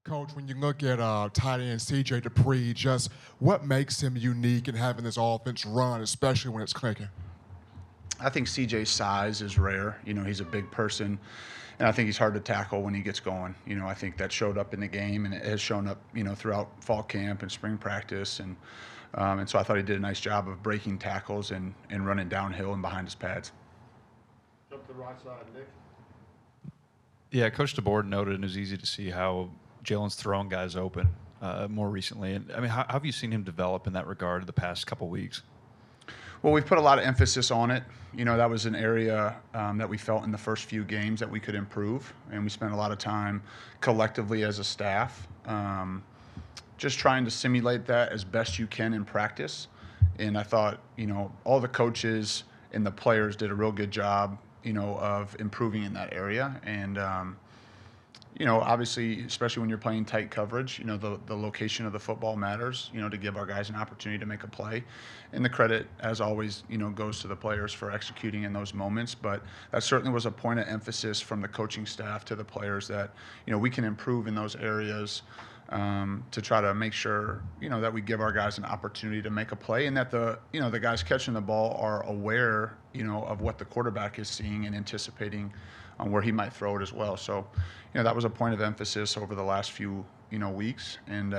Coach, when you look at tight end CJ Dippre, just what makes him unique in having this offense run, especially when it's clicking? I think CJ's size is rare. He's a big person, and I think he's hard to tackle when he gets going. I think that showed up in the game, and it has shown up, throughout fall camp and spring practice, and so I thought he did a nice job of breaking tackles and running downhill and behind his pads. Jump to the right side, Nick. Yeah, Coach DeBoer noted, and it was easy to see how Jalen's throwing guys open more recently. And I mean, how have you seen him develop in that regard the past couple weeks? Well, we've put a lot of emphasis on it. That was an area that we felt in the first few games that we could improve, and we spent a lot of time collectively as a staff just trying to simulate that as best you can in practice. And I thought, all the coaches and the players did a real good job, of improving in that area. And obviously, especially when you're playing tight coverage, the location of the football matters, to give our guys an opportunity to make a play. And the credit, as always, goes to the players for executing in those moments. But that certainly was a point of emphasis from the coaching staff to the players that, we can improve in those areas to try to make sure, that we give our guys an opportunity to make a play, and that the guys catching the ball are aware, of what the quarterback is seeing and anticipating on where he might throw it as well. So, that was a point of emphasis over the last few, weeks, and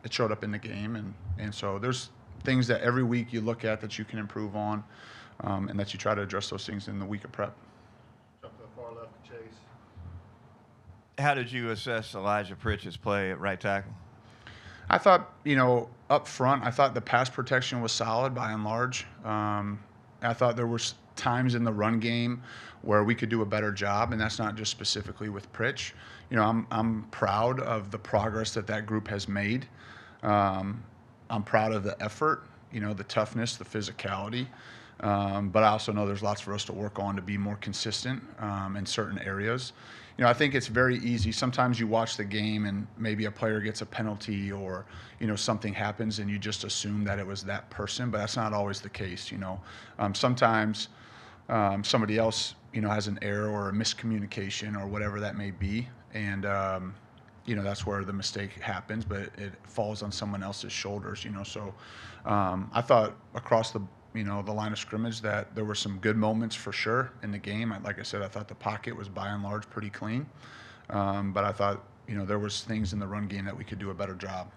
it showed up in the game. And so there's things that every week you look at that you can improve on, and that you try to address those things in the week of prep. Jump to the far left, Chase. How did you assess Elijah Pritch's play at right tackle? I thought, up front, I thought the pass protection was solid by and large. I thought there were times in the run game where we could do a better job, and that's not just specifically with Pritch. I'm proud of the progress that group has made. I'm proud of the effort, the toughness, the physicality. But I also know there's lots for us to work on to be more consistent in certain areas. I think it's very easy. Sometimes you watch the game and maybe a player gets a penalty or, something happens and you just assume that it was that person, but that's not always the case. Sometimes somebody else, has an error or a miscommunication or whatever that may be. And, that's where the mistake happens, but it falls on someone else's shoulders, So I thought across the line of scrimmage that there were some good moments for sure in the game. Like I said, I thought the pocket was by and large pretty clean. But I thought, there was things in the run game that we could do a better job.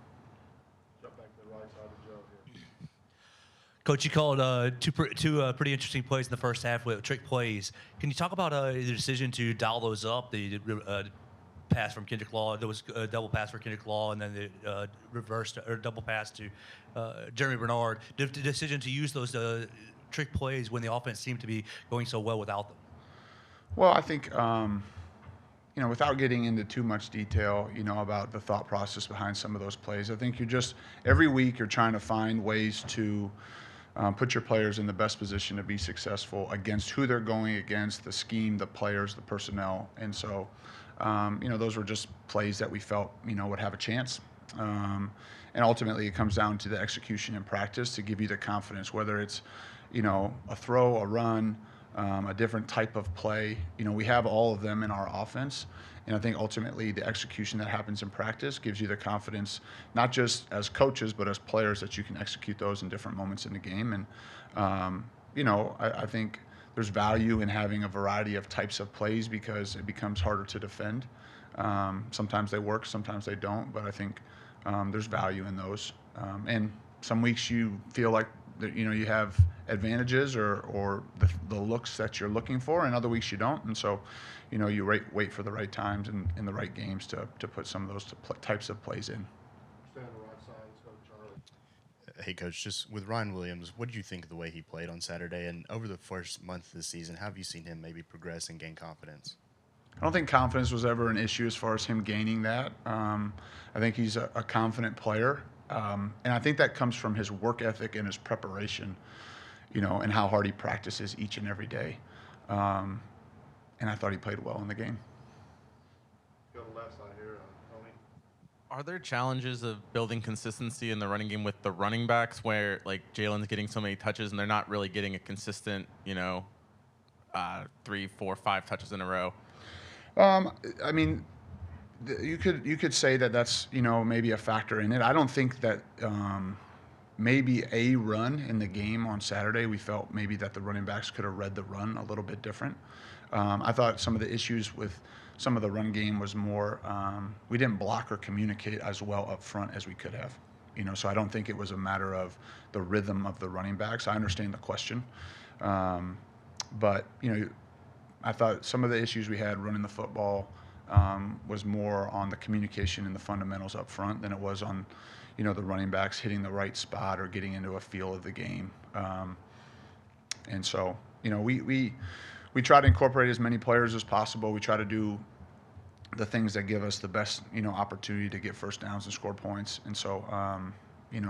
Jump back to the right side of Joe here. Coach, you called two pretty interesting plays in the first half with trick plays. Can you talk about the decision to dial those up? The pass from Kendrick Law, there was a double pass for Kendrick Law, and then the reversed or double pass to Jeremy Bernard. The decision to use those trick plays when the offense seemed to be going so well without them. Well, I think, without getting into too much detail, about the thought process behind some of those plays, I think every week you're trying to find ways to put your players in the best position to be successful against who they're going against, the scheme, the players, the personnel. And so, those were just plays that we felt, would have a chance. And ultimately it comes down to the execution in practice to give you the confidence, whether it's, a throw, a run, a different type of play. We have all of them in our offense. And I think ultimately the execution that happens in practice gives you the confidence, not just as coaches, but as players, that you can execute those in different moments in the game. And, I think there's value in having a variety of types of plays because it becomes harder to defend. Sometimes they work, sometimes they don't, but I think there's value in those. And some weeks you feel like that, you have advantages or the looks that you're looking for, and other weeks you don't. And so, you wait for the right times and in the right games to put some of those types of plays in. Stay on the right side. Let's go to Charlie. Hey, Coach, just with Ryan Williams, what did you think of the way he played on Saturday? And over the first month of the season, how have you seen him maybe progress and gain confidence? I don't think confidence was ever an issue as far as him gaining that. I think he's a confident player. And I think that comes from his work ethic and his preparation, and how hard he practices each and every day. And I thought he played well in the game. Go to the left side here, Tony. Are there challenges of building consistency in the running game with the running backs where, like, Jalen's getting so many touches and they're not really getting a consistent, 3, 4, 5 touches in a row? I mean, You could say that that's maybe a factor in it. I don't think that maybe a run in the game on Saturday, we felt maybe that the running backs could have read the run a little bit different. I thought some of the issues with some of the run game was more we didn't block or communicate as well up front as we could have. So I don't think it was a matter of the rhythm of the running backs. I understand the question, but I thought some of the issues we had running the football was more on the communication and the fundamentals up front than it was on, the running backs hitting the right spot or getting into a feel of the game. And so, we try to incorporate as many players as possible. We try to do the things that give us the best, opportunity to get first downs and score points. And so,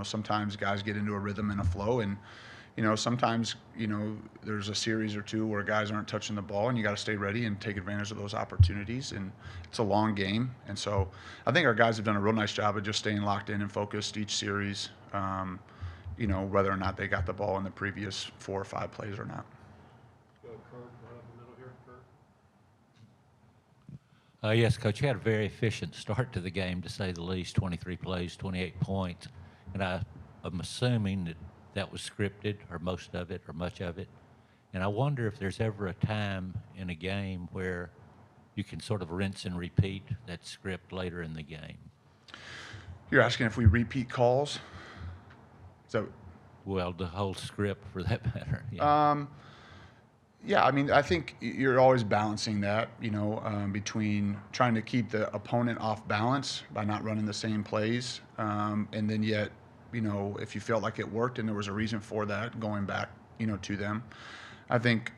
sometimes guys get into a rhythm and a flow, and sometimes, there's a series or two where guys aren't touching the ball, and you got to stay ready and take advantage of those opportunities. And it's a long game. And so I think our guys have done a real nice job of just staying locked in and focused each series, whether or not they got the ball in the previous 4 or 5 plays or not. Go Kurt, right up the middle here, Kurt. Yes, Coach, you had a very efficient start to the game, to say the least. 23 plays, 28 points. And I'm assuming that was scripted, or most of it, or much of it. And I wonder if there's ever a time in a game where you can sort of rinse and repeat that script later in the game. You're asking if we repeat calls? So, well, the whole script, for that matter. Yeah. Yeah, I mean, I think you're always balancing that, between trying to keep the opponent off balance by not running the same plays, and then yet, if you felt like it worked and there was a reason for that, going back, to them. I think,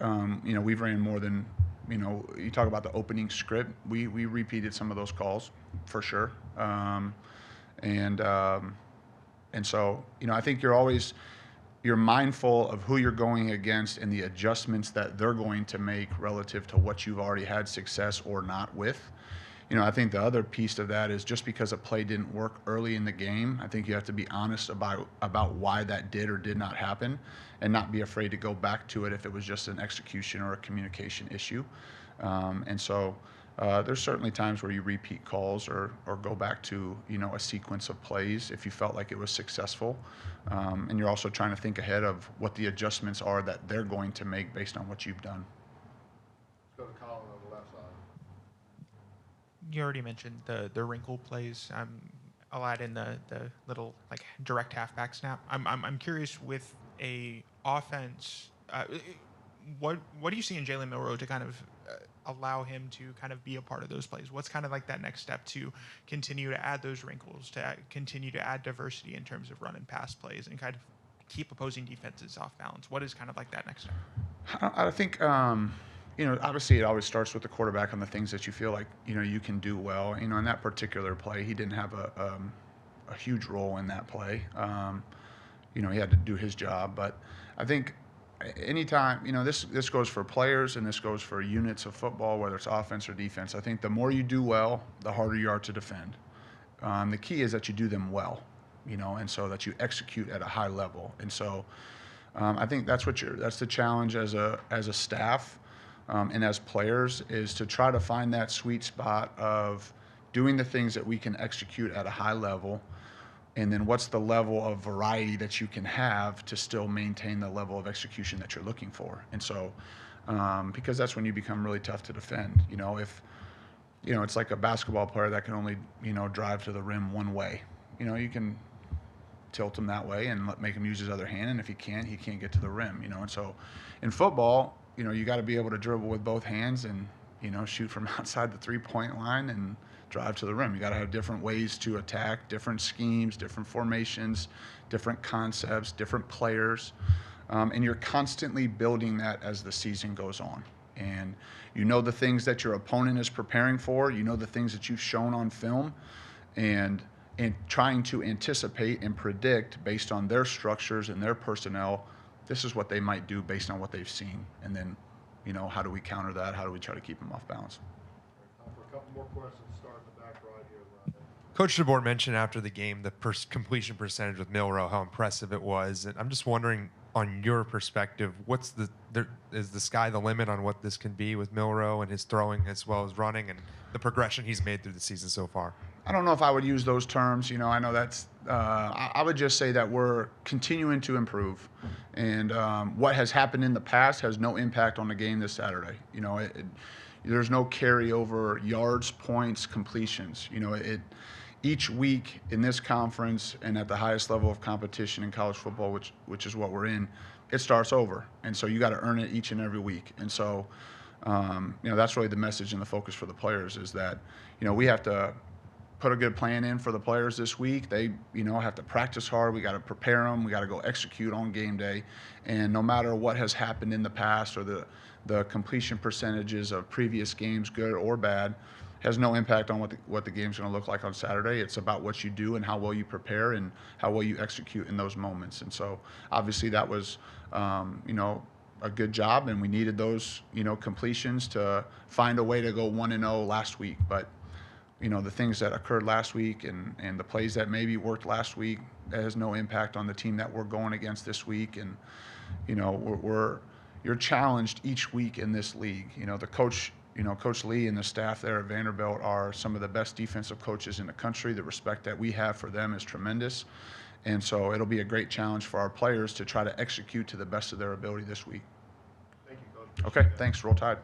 we've ran more than, you talk about the opening script. We repeated some of those calls for sure, and so, I think you're mindful of who you're going against and the adjustments that they're going to make relative to what you've already had success or not with. I think the other piece of that is just because a play didn't work early in the game, I think you have to be honest about why that did or did not happen, and not be afraid to go back to it if it was just an execution or a communication issue. And so there's certainly times where you repeat calls or go back to, a sequence of plays if you felt like it was successful. And you're also trying to think ahead of what the adjustments are that they're going to make based on what you've done. Let's go to Colin on the left side. You already mentioned the wrinkle plays. A lot in the little like direct halfback snap. I'm curious with a offense. What do you see in Jalen Milroe to kind of allow him to kind of be a part of those plays? What's kind of like that next step to continue to add those wrinkles, to continue to add diversity in terms of run and pass plays, and kind of keep opposing defenses off balance? What is kind of like that next step? I think, obviously it always starts with the quarterback on the things that you feel like, you can do well. In that particular play, he didn't have a huge role in that play. He had to do his job. But I think anytime, this goes for players and this goes for units of football, whether it's offense or defense. I think the more you do well, the harder you are to defend. The key is that you do them well, and so that you execute at a high level. And so I think that's the challenge as a staff and as players, is to try to find that sweet spot of doing the things that we can execute at a high level. And then what's the level of variety that you can have to still maintain the level of execution that you're looking for? And so, because that's when you become really tough to defend. If, it's like a basketball player that can only, drive to the rim one way. You can tilt him that way and make him use his other hand. And if he can't get to the rim, And so in football, you got to be able to dribble with both hands and, shoot from outside the 3-point line and drive to the rim. You got to have different ways to attack, different schemes, different formations, different concepts, different players. And you're constantly building that as the season goes on. And the things that your opponent is preparing for, the things that you've shown on film, and trying to anticipate and predict based on their structures and their personnel, this is what they might do based on what they've seen. And then, how do we counter that? How do we try to keep them off balance? Time for a couple more questions. Start in the back right here, Ryan. Coach DeBoer mentioned after the game the completion percentage with Milroe, how impressive it was. And I'm just wondering, on your perspective, is the sky the limit on what this can be with Milroe and his throwing as well as running and the progression he's made through the season so far? I don't know if I would use those terms. I know that's. I would just say that we're continuing to improve, and what has happened in the past has no impact on the game this Saturday. There's no carryover yards, points, completions. Each week in this conference and at the highest level of competition in college football, which is what we're in, it starts over, and so you got to earn it each and every week. And so, that's really the message and the focus for the players is that we have to put a good plan in for the players this week. They, have to practice hard. We got to prepare them. We got to go execute on game day. And no matter what has happened in the past or the completion percentages of previous games, good or bad, has no impact on what the game's going to look like on Saturday. It's about what you do and how well you prepare and how well you execute in those moments. And so, obviously, that was, a good job, and we needed those, completions to find a way to go 1-0 last week. But the things that occurred last week and the plays that maybe worked last week, that has no impact on the team that we're going against this week. And, you're challenged each week in this league. The coach, Coach Lee and the staff there at Vanderbilt are some of the best defensive coaches in the country. The respect that we have for them is tremendous. And so it'll be a great challenge for our players to try to execute to the best of their ability this week. Thank you, Coach. Okay, thanks. Roll Tide.